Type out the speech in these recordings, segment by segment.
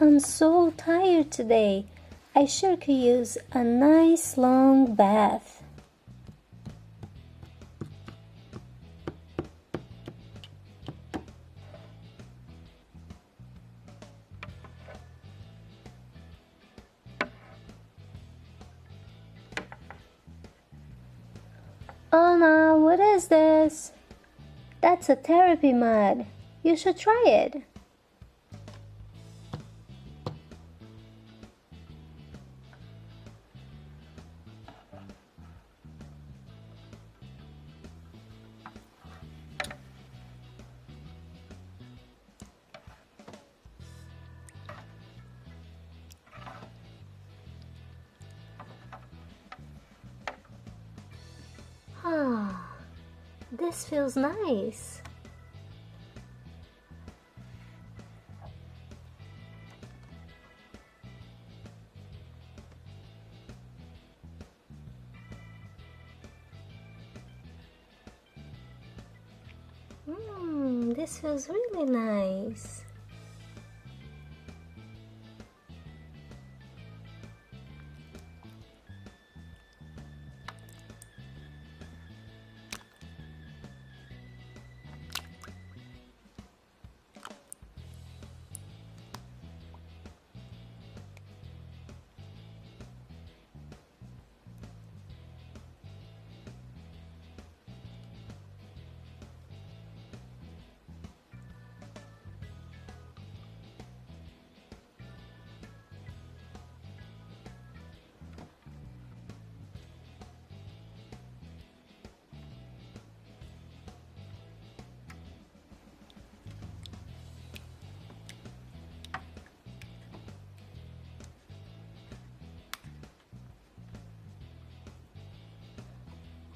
I'm so tired today. I sure could use a nice long bath. Anna, what is this? That's a therapy mud. You should try it. Ah, this feels nice. This feels really nice.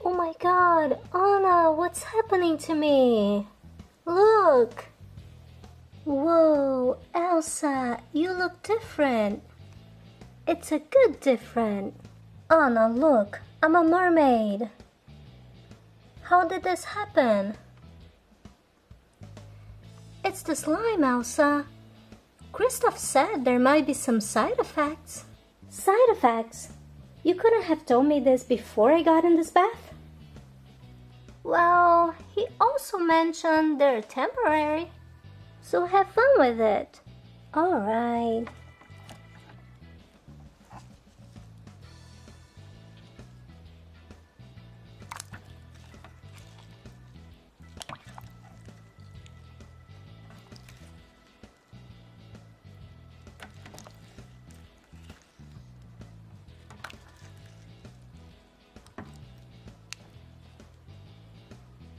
Oh my god, Anna, what's happening to me? Look! Whoa, Elsa, you look different. It's a good different. Anna, look, I'm a mermaid. How did this happen? It's the slime, Elsa. Christoph said there might be some side effects. Side effects? You couldn't have told me this before I got in this bath? Well, he also mentioned they're temporary, so have fun with it. Alright.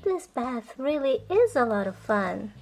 This bath really is a lot of fun.